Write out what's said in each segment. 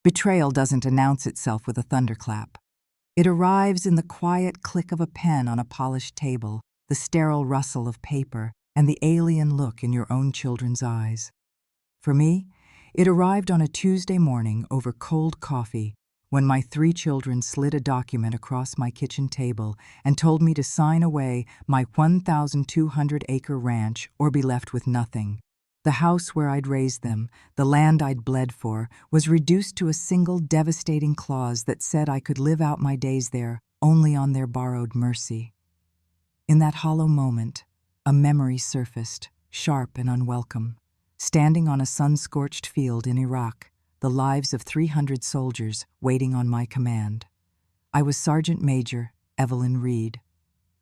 Betrayal doesn't announce itself with a thunderclap. It arrives in the quiet click of a pen on a polished table, the sterile rustle of paper, and the alien look in your own children's eyes. For me, it arrived on a Tuesday morning over cold coffee when my 3 children slid a document across my kitchen table and told me to sign away my 1,200-acre ranch or be left with nothing. The house where I'd raised them, the land I'd bled for, was reduced to a single devastating clause that said I could live out my days there only on their borrowed mercy. In that hollow moment, a memory surfaced, sharp and unwelcome. Standing on a sun-scorched field in Iraq, the lives of 300 soldiers waiting on my command. I was Sergeant Major Evelyn Reed.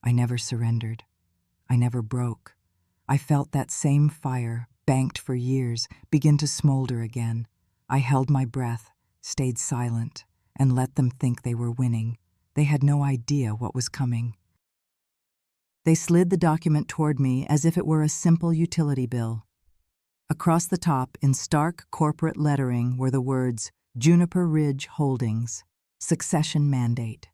I never surrendered. I never broke. I felt that same fire, banked for years, begin to smolder again. I held my breath, stayed silent, and let them think they were winning. They had no idea what was coming. They slid the document toward me as if it were a simple utility bill. Across the top, in stark corporate lettering, were the words, Juniper Ridge Holdings, Succession Mandate.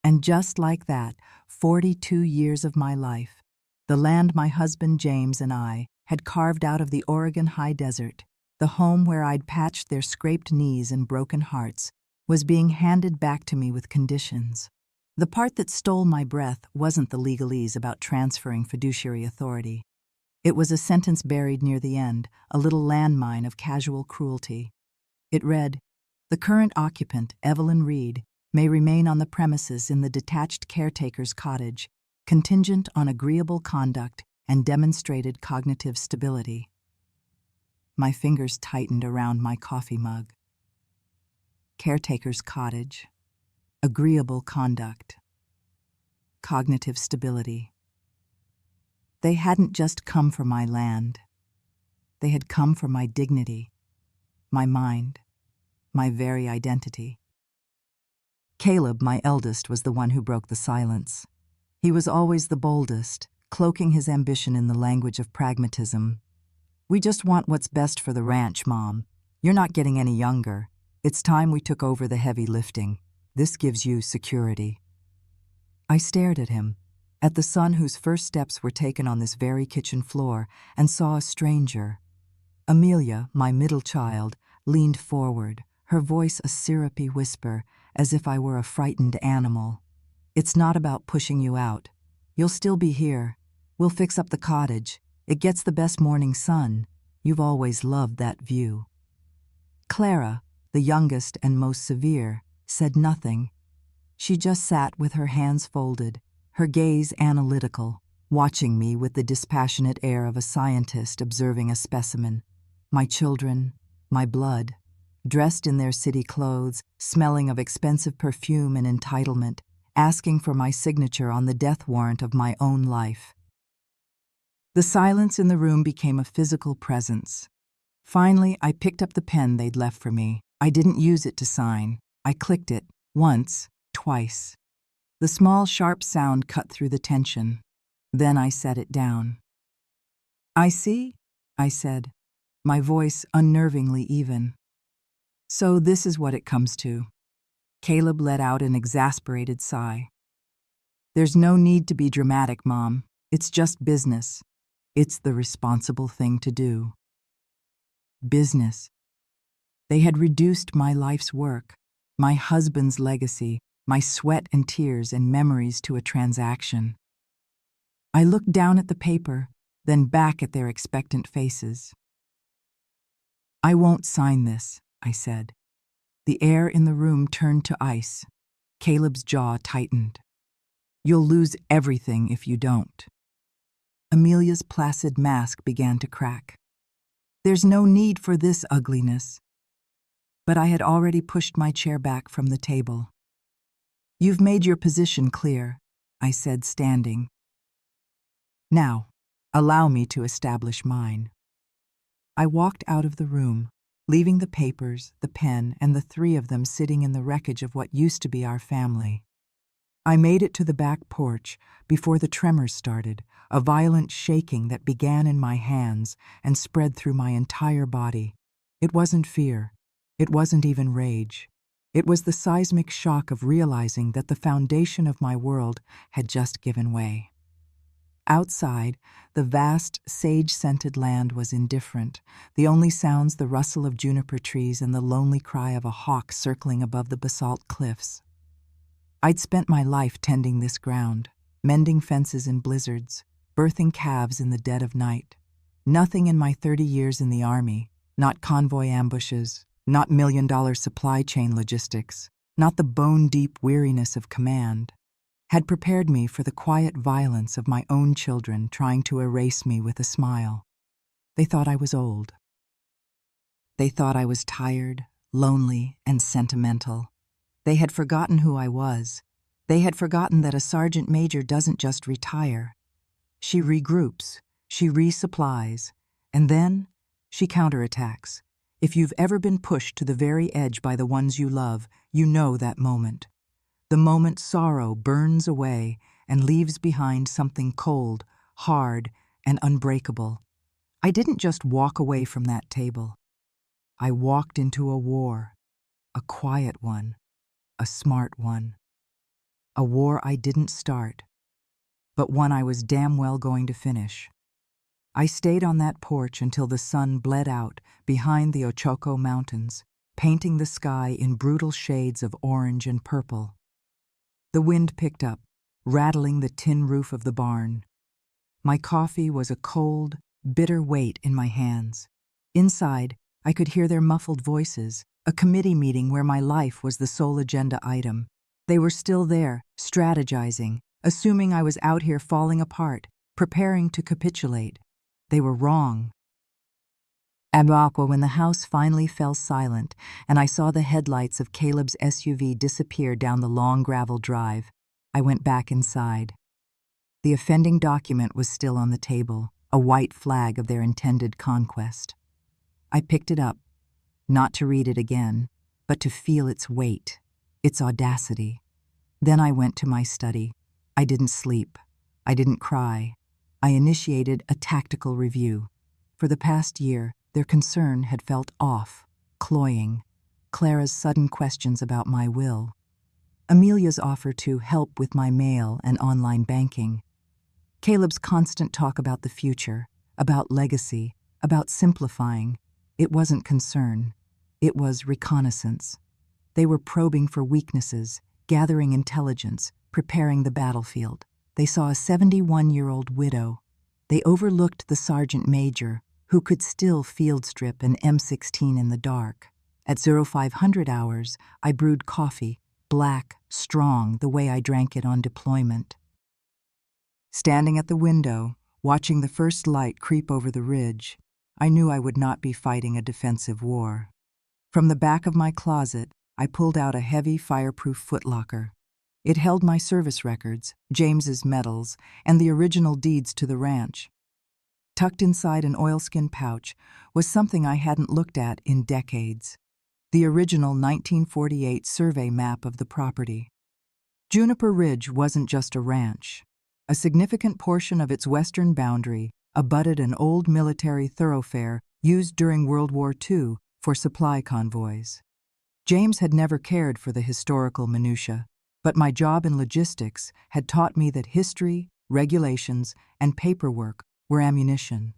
And just like that, 42 years of my life, the land my husband James and I had carved out of the Oregon high desert, the home where I'd patched their scraped knees and broken hearts, was being handed back to me with conditions. The part that stole my breath wasn't the legalese about transferring fiduciary authority. It was a sentence buried near the end, a little landmine of casual cruelty. It read, "The current occupant, Evelyn Reed, may remain on the premises in the detached caretaker's cottage, contingent on agreeable conduct and demonstrated cognitive stability." My fingers tightened around my coffee mug. Caretaker's cottage. Agreeable conduct. Cognitive stability. They hadn't just come for my land. They had come for my dignity, my mind, my very identity. Caleb, my eldest, was the one who broke the silence. He was always the boldest, cloaking his ambition in the language of pragmatism. "We just want what's best for the ranch, Mom. You're not getting any younger. It's time we took over the heavy lifting. This gives you security." I stared at him, at the son whose first steps were taken on this very kitchen floor, and saw a stranger. Amelia, my middle child, leaned forward, her voice a syrupy whisper, as if I were a frightened animal. "It's not about pushing you out. You'll still be here. We'll fix up the cottage. It gets the best morning sun. You've always loved that view." Clara, the youngest and most severe, said nothing. She just sat with her hands folded, her gaze analytical, watching me with the dispassionate air of a scientist observing a specimen. My children, my blood, dressed in their city clothes, smelling of expensive perfume and entitlement, asking for my signature on the death warrant of my own life. The silence in the room became a physical presence. Finally, I picked up the pen they'd left for me. I didn't use it to sign. I clicked it, once, twice. The small, sharp sound cut through the tension. Then I set it down. "I see," I said, my voice unnervingly even. "So this is what it comes to." Caleb let out an exasperated sigh. "There's no need to be dramatic, Mom. It's just business. It's the responsible thing to do." Business. They had reduced my life's work, my husband's legacy, my sweat and tears and memories to a transaction. I looked down at the paper, then back at their expectant faces. "I won't sign this," I said. The air in the room turned to ice. Caleb's jaw tightened. "You'll lose everything if you don't." Amelia's placid mask began to crack. "There's no need for this ugliness." But I had already pushed my chair back from the table. "You've made your position clear," I said, standing. "Now, allow me to establish mine." I walked out of the room, leaving the papers, the pen, and the 3 of them sitting in the wreckage of what used to be our family. I made it to the back porch before the tremors started, a violent shaking that began in my hands and spread through my entire body. It wasn't fear. It wasn't even rage. It was the seismic shock of realizing that the foundation of my world had just given way. Outside, the vast, sage-scented land was indifferent, the only sounds the rustle of juniper trees and the lonely cry of a hawk circling above the basalt cliffs. I'd spent my life tending this ground, mending fences in blizzards, birthing calves in the dead of night. Nothing in my 30 years in the Army, not convoy ambushes, not million-dollar supply chain logistics, not the bone-deep weariness of command, had prepared me for the quiet violence of my own children trying to erase me with a smile. They thought I was old. They thought I was tired, lonely, and sentimental. They had forgotten who I was. They had forgotten that a sergeant major doesn't just retire. She regroups, she resupplies, and then she counterattacks. If you've ever been pushed to the very edge by the ones you love, you know that moment. The moment sorrow burns away and leaves behind something cold, hard, and unbreakable. I didn't just walk away from that table. I walked into a war, a quiet one, a smart one. A war I didn't start, but one I was damn well going to finish. I stayed on that porch until the sun bled out behind the Ochoko Mountains, painting the sky in brutal shades of orange and purple. The wind picked up, rattling the tin roof of the barn. My coffee was a cold, bitter weight in my hands. Inside, I could hear their muffled voices, a committee meeting where my life was the sole agenda item. They were still there, strategizing, assuming I was out here falling apart, preparing to capitulate. They were wrong. When the house finally fell silent and I saw the headlights of Caleb's SUV disappear down the long gravel drive, I went back inside. The offending document was still on the table, a white flag of their intended conquest. I picked it up, not to read it again, but to feel its weight, its audacity. Then I went to my study. I didn't sleep. I didn't cry. I initiated a tactical review. For the past year, their concern had felt off, cloying. Clara's sudden questions about my will. Amelia's offer to help with my mail and online banking. Caleb's constant talk about the future, about legacy, about simplifying. It wasn't concern. It was reconnaissance. They were probing for weaknesses, gathering intelligence, preparing the battlefield. They saw a 71-year-old widow. They overlooked the sergeant major, who could still field strip an M16 in the dark. At 0500 hours, I brewed coffee, black, strong, the way I drank it on deployment. Standing at the window, watching the first light creep over the ridge, I knew I would not be fighting a defensive war. From the back of my closet, I pulled out a heavy, fireproof footlocker. It held my service records, James's medals, and the original deeds to the ranch. Tucked inside an oilskin pouch was something I hadn't looked at in decades. The original 1948 survey map of the property. Juniper Ridge wasn't just a ranch. A significant portion of its western boundary abutted an old military thoroughfare used during World War II for supply convoys. James had never cared for the historical minutiae, but my job in logistics had taught me that history, regulations, and paperwork were ammunition.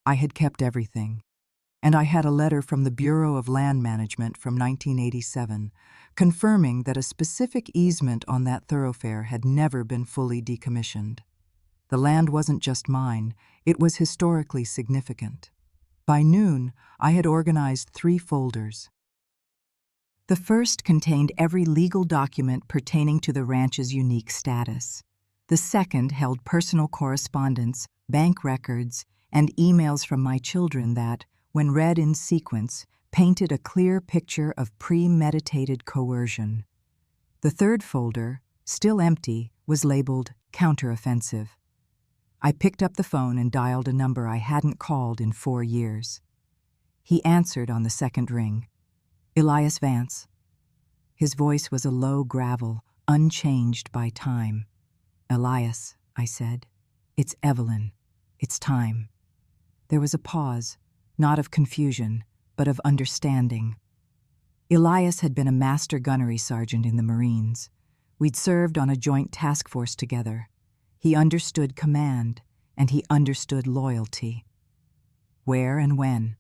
I had kept everything, and I had a letter from the Bureau of Land Management from 1987 confirming that a specific easement on that thoroughfare had never been fully decommissioned. The land wasn't just mine, it was historically significant. By noon, I had organized 3 folders. The first contained every legal document pertaining to the ranch's unique status. The second held personal correspondence, bank records, and emails from my children that, when read in sequence, painted a clear picture of premeditated coercion. The third folder, still empty, was labeled counteroffensive. I picked up the phone and dialed a number I hadn't called in 4 years. He answered on the second ring. Elias Vance. His voice was a low gravel, unchanged by time. Elias, I said. It's Evelyn. It's time. There was a pause, not of confusion, but of understanding. Elias had been a master gunnery sergeant in the Marines. We'd served on a joint task force together. He understood command, and he understood loyalty. Where and when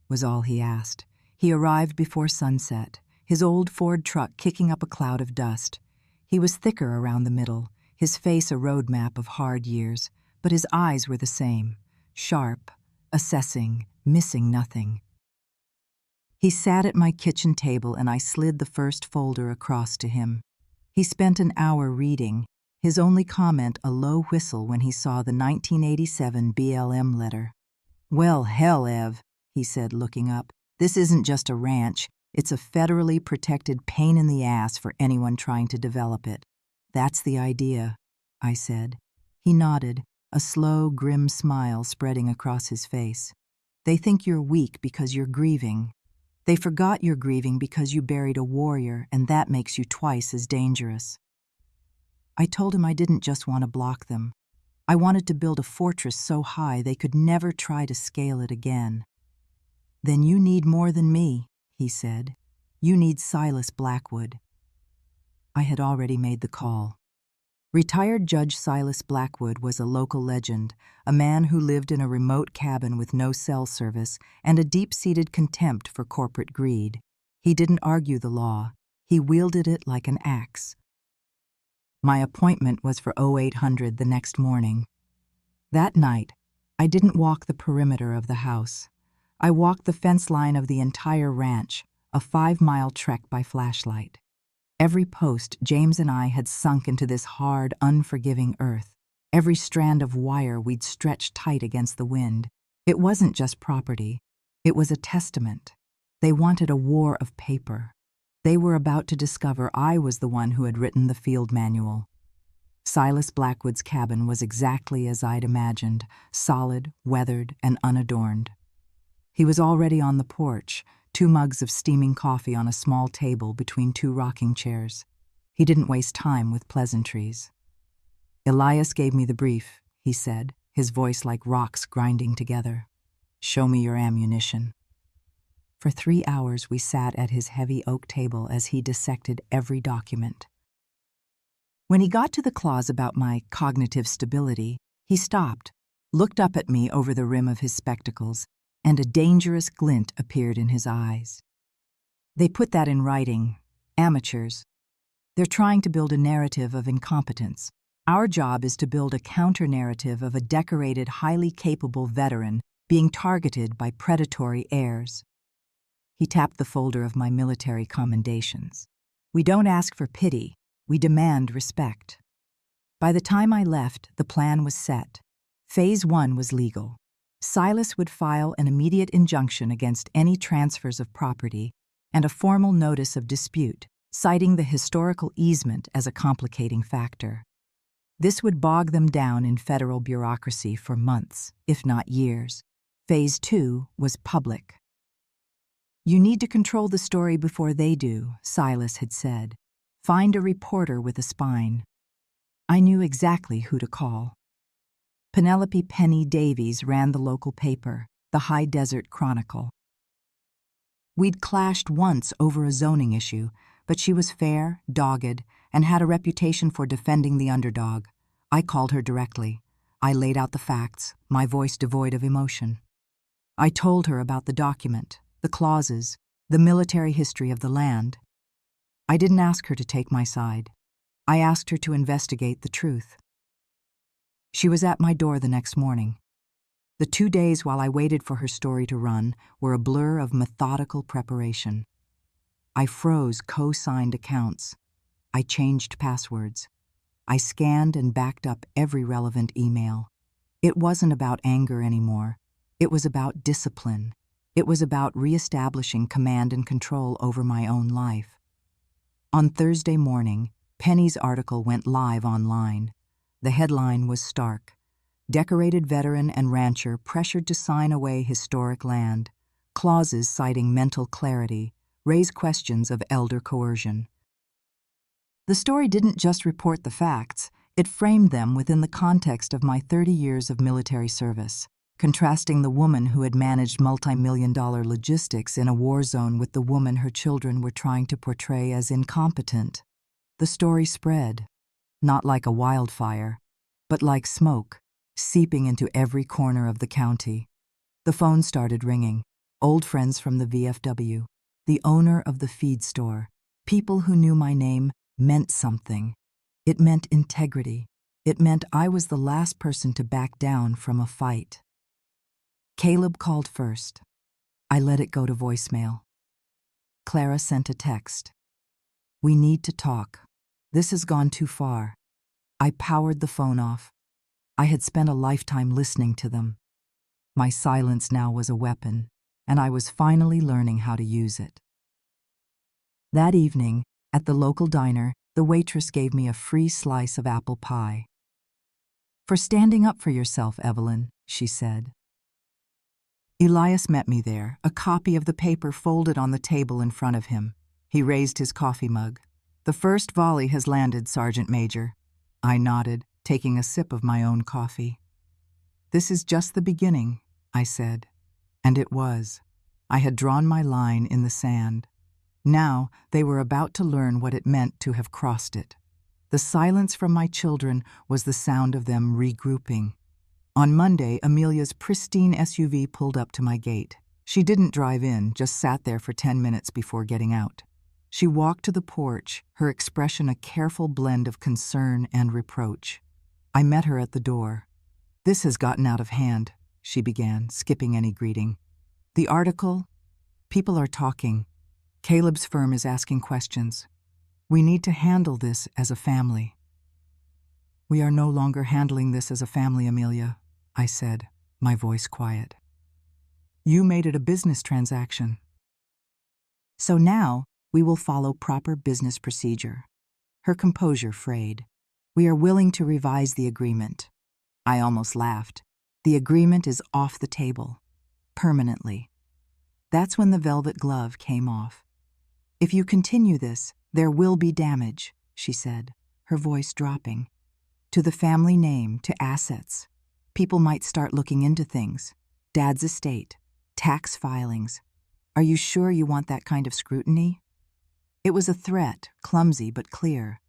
was all he asked. He arrived before sunset, his old Ford truck kicking up a cloud of dust. He was thicker around the middle, his face a road map of hard years, but his eyes were the same, sharp, assessing, missing nothing. He sat at my kitchen table and I slid the first folder across to him. He spent an hour reading, his only comment a low whistle when he saw the 1987 BLM letter. "Well, hell, Ev," he said, looking up. "This isn't just a ranch. It's a federally protected pain in the ass for anyone trying to develop it." "That's the idea," I said. He nodded, a slow, grim smile spreading across his face. "They think you're weak because you're grieving. They forgot you're grieving because you buried a warrior, and that makes you twice as dangerous." I told him I didn't just want to block them. I wanted to build a fortress so high they could never try to scale it again. "Then you need more than me," he said. "You need Silas Blackwood." I had already made the call. Retired Judge Silas Blackwood was a local legend, a man who lived in a remote cabin with no cell service and a deep-seated contempt for corporate greed. He didn't argue the law. He wielded it like an axe. My appointment was for 0800 the next morning. That night, I didn't walk the perimeter of the house. I walked the fence line of the entire ranch, a 5-mile trek by flashlight. Every post, James and I had sunk into this hard, unforgiving earth. Every strand of wire we'd stretched tight against the wind. It wasn't just property. It was a testament. They wanted a war of paper. They were about to discover I was the one who had written the field manual. Silas Blackwood's cabin was exactly as I'd imagined, solid, weathered, and unadorned. He was already on the porch, 2 mugs of steaming coffee on a small table between 2 rocking chairs. He didn't waste time with pleasantries. "Elias gave me the brief," he said, his voice like rocks grinding together. "Show me your ammunition." For 3 hours we sat at his heavy oak table as he dissected every document. When he got to the clause about my cognitive stability, he stopped, looked up at me over the rim of his spectacles, and a dangerous glint appeared in his eyes. "They put that in writing. Amateurs. They're trying to build a narrative of incompetence. Our job is to build a counter-narrative of a decorated, highly capable veteran being targeted by predatory heirs." He tapped the folder of my military commendations. "We don't ask for pity. We demand respect." By the time I left, the plan was set. Phase 1 was legal. Silas would file an immediate injunction against any transfers of property and a formal notice of dispute, citing the historical easement as a complicating factor. This would bog them down in federal bureaucracy for months, if not years. Phase 2 was public. "You need to control the story before they do," Silas had said. "Find a reporter with a spine." I knew exactly who to call. Penelope Penny Davies ran the local paper, the High Desert Chronicle. We'd clashed once over a zoning issue, but she was fair, dogged, and had a reputation for defending the underdog. I called her directly. I laid out the facts, my voice devoid of emotion. I told her about the document, the clauses, the military history of the land. I didn't ask her to take my side. I asked her to investigate the truth. She was at my door the next morning. The 2 days while I waited for her story to run were a blur of methodical preparation. I froze co-signed accounts. I changed passwords. I scanned and backed up every relevant email. It wasn't about anger anymore. It was about discipline. It was about reestablishing command and control over my own life. On Thursday morning, Penny's article went live online. The headline was stark. "Decorated veteran and rancher pressured to sign away historic land. Clauses citing mental clarity raise questions of elder coercion." The story didn't just report the facts, it framed them within the context of my 30 years of military service. contrasting the woman who had managed multi-million-dollar logistics in a war zone with the woman her children were trying to portray as incompetent. The story spread, not like a wildfire, but like smoke, seeping into every corner of the county. The phone started ringing. Old friends from the VFW, the owner of the feed store, people who knew my name meant something. It meant integrity. It meant I was the last person to back down from a fight. Caleb called first. I let it go to voicemail. Clara sent a text. "We need to talk. This has gone too far." I powered the phone off. I had spent a lifetime listening to them. My silence now was a weapon, and I was finally learning how to use it. That evening, at the local diner, the waitress gave me a free slice of apple pie. "For standing up for yourself, Evelyn," she said. Elias met me there, a copy of the paper folded on the table in front of him. He raised his coffee mug. "The first volley has landed, Sergeant Major." I nodded, taking a sip of my own coffee. "This is just the beginning," I said. And it was. I had drawn my line in the sand. Now they were about to learn what it meant to have crossed it. The silence from my children was the sound of them regrouping. On Monday, Amelia's pristine SUV pulled up to my gate. She didn't drive in, just sat there for 10 minutes before getting out. She walked to the porch, her expression a careful blend of concern and reproach. I met her at the door. "This has gotten out of hand," she began, skipping any greeting. "The article? People are talking. Caleb's firm is asking questions. We need to handle this as a family." "We are no longer handling this as a family, Amelia," I said, my voice quiet. "You made it a business transaction. So now we will follow proper business procedure." Her composure frayed. "We are willing to revise the agreement." I almost laughed. "The agreement is off the table. Permanently." That's when the velvet glove came off. "If you continue this, there will be damage," she said, her voice dropping. "To the family name, to assets. People might start looking into things. Dad's estate, tax filings. Are you sure you want that kind of scrutiny?" It was a threat, clumsy but clear.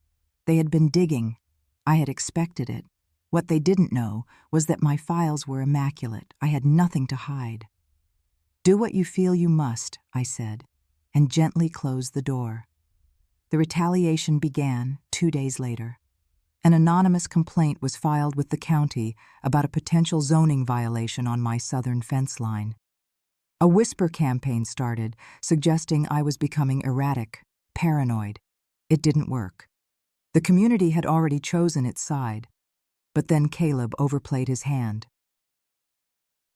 They had been digging. I had expected it. What they didn't know was that my files were immaculate. I had nothing to hide. "Do what you feel you must," I said, and gently closed the door. The retaliation began 2 days later. An anonymous complaint was filed with the county about a potential zoning violation on my southern fence line. A whisper campaign started, suggesting I was becoming erratic, paranoid. It didn't work. The community had already chosen its side. But then Caleb overplayed his hand.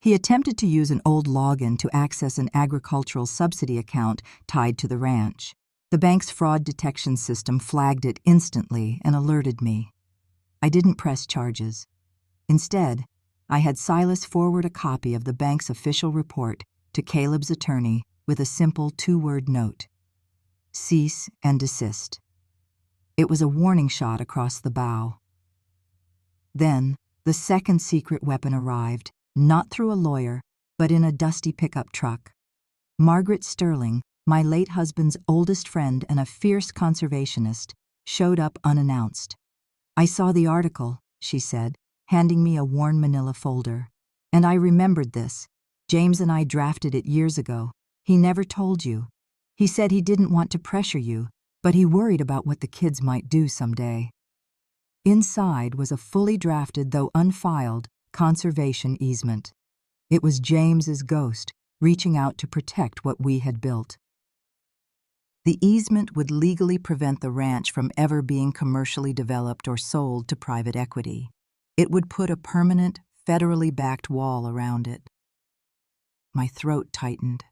He attempted to use an old login to access an agricultural subsidy account tied to the ranch. The bank's fraud detection system flagged it instantly and alerted me. I didn't press charges. Instead, I had Silas forward a copy of the bank's official report to Caleb's attorney with a simple 2-word note: "Cease and desist." It was a warning shot across the bow. Then, the second secret weapon arrived, not through a lawyer, but in a dusty pickup truck. Margaret Sterling, my late husband's oldest friend and a fierce conservationist, showed up unannounced. "I saw the article," she said, handing me a worn manila folder. "And I remembered this. James and I drafted it years ago. He never told you. He said he didn't want to pressure you, but he worried about what the kids might do someday." Inside was a fully drafted, though unfiled, conservation easement. It was James's ghost, reaching out to protect what we had built. The easement would legally prevent the ranch from ever being commercially developed or sold to private equity. It would put a permanent, federally backed wall around it. My throat tightened.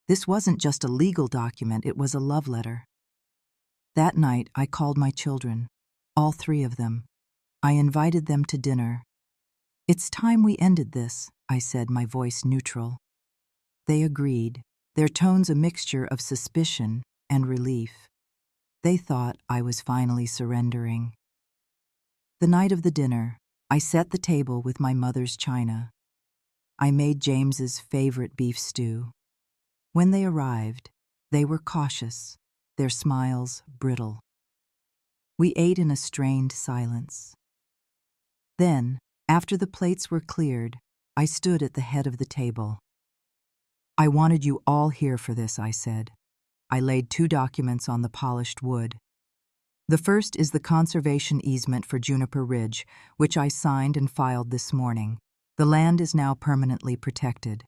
This wasn't just a legal document, it was a love letter. That night, I called my children, all 3 of them. I invited them to dinner. "It's time we ended this," I said, my voice neutral. They agreed, their tones a mixture of suspicion and relief. They thought I was finally surrendering. The night of the dinner, I set the table with my mother's china. I made James's favorite beef stew. When they arrived, they were cautious, their smiles brittle. We ate in a strained silence. Then, after the plates were cleared, I stood at the head of the table. "I wanted you all here for this," I said. I laid 2 documents on the polished wood. The first is the conservation easement for Juniper Ridge, which I signed and filed this morning. The land is now permanently protected.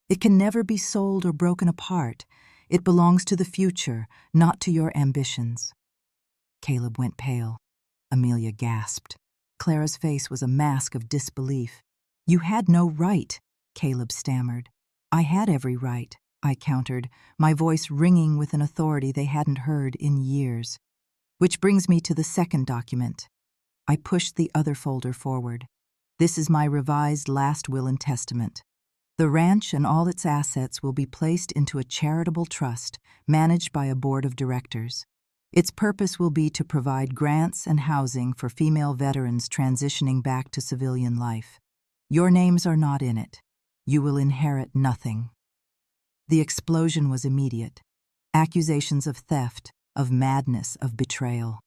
It can never be sold or broken apart. It belongs to the future, not to your ambitions. Caleb went pale. Amelia gasped. Clara's face was a mask of disbelief. "You had no right," Caleb stammered. "I had every right," I countered, my voice ringing with an authority they hadn't heard in years. "Which brings me to the second document." I pushed the other folder forward. "This is my revised last will and testament. The ranch and all its assets will be placed into a charitable trust managed by a board of directors. Its purpose will be to provide grants and housing for female veterans transitioning back to civilian life. Your names are not in it. You will inherit nothing." The explosion was immediate. Accusations of theft, of madness, of betrayal.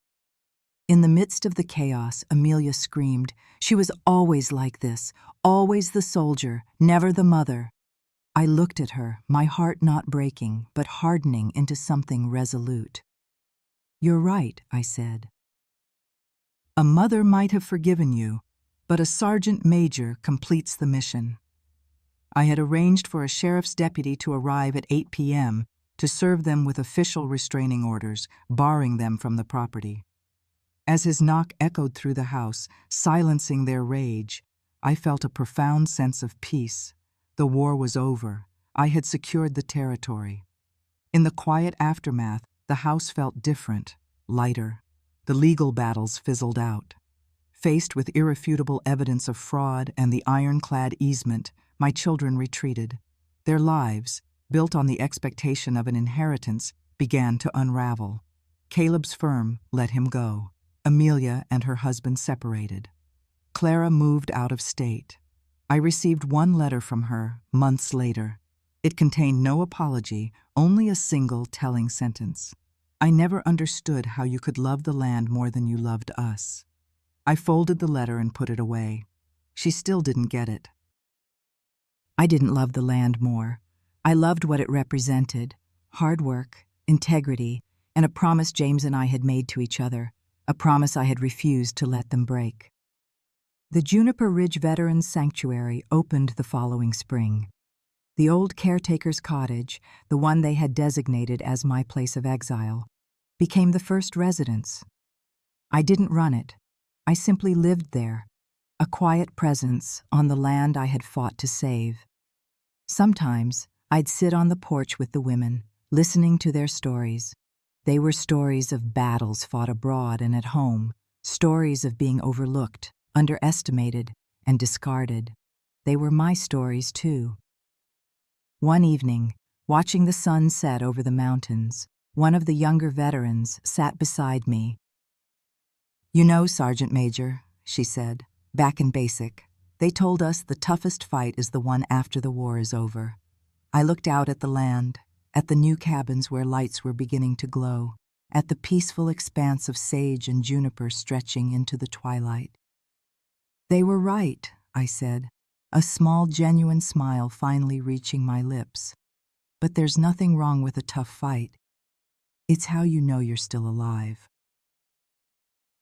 In the midst of the chaos, Amelia screamed. She was always like this, always the soldier, never the mother. I looked at her, my heart not breaking, but hardening into something resolute. "You're right," I said. "A mother might have forgiven you, but a sergeant major completes the mission." I had arranged for a sheriff's deputy to arrive at 8 p.m. to serve them with official restraining orders, barring them from the property. As his knock echoed through the house, silencing their rage, I felt a profound sense of peace. The war was over. I had secured the territory. In the quiet aftermath, the house felt different, lighter. The legal battles fizzled out. Faced with irrefutable evidence of fraud and the ironclad easement, my children retreated. Their lives, built on the expectation of an inheritance, began to unravel. Caleb's firm let him go. Amelia and her husband separated. Clara moved out of state. I received one letter from her months later. It contained no apology, only a single telling sentence. "I never understood how you could love the land more than you loved us." I folded the letter and put it away. She still didn't get it. I didn't love the land more. I loved what it represented: hard work, integrity, and a promise James and I had made to each other, a promise I had refused to let them break. The Juniper Ridge Veterans Sanctuary opened the following spring. The old caretaker's cottage, the one they had designated as my place of exile, became the first residence. I didn't run it. I simply lived there, a quiet presence on the land I had fought to save. Sometimes I'd sit on the porch with the women, listening to their stories. They were stories of battles fought abroad and at home, stories of being overlooked, underestimated, and discarded. They were my stories, too. One evening, watching the sun set over the mountains, one of the younger veterans sat beside me. "You know, Sergeant Major," she said, "back in basic, they told us the toughest fight is the one after the war is over." I looked out at the land, at the new cabins where lights were beginning to glow, at the peaceful expanse of sage and juniper stretching into the twilight. "They were right," I said, a small, genuine smile finally reaching my lips. "But there's nothing wrong with a tough fight. It's how you know you're still alive."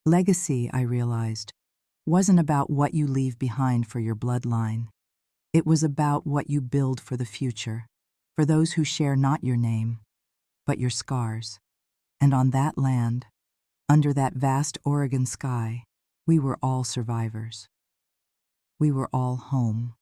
Legacy, I realized, wasn't about what you leave behind for your bloodline. It was about what you build for the future, for those who share not your name, but your scars. And on that land, under that vast Oregon sky, we were all survivors. We were all home.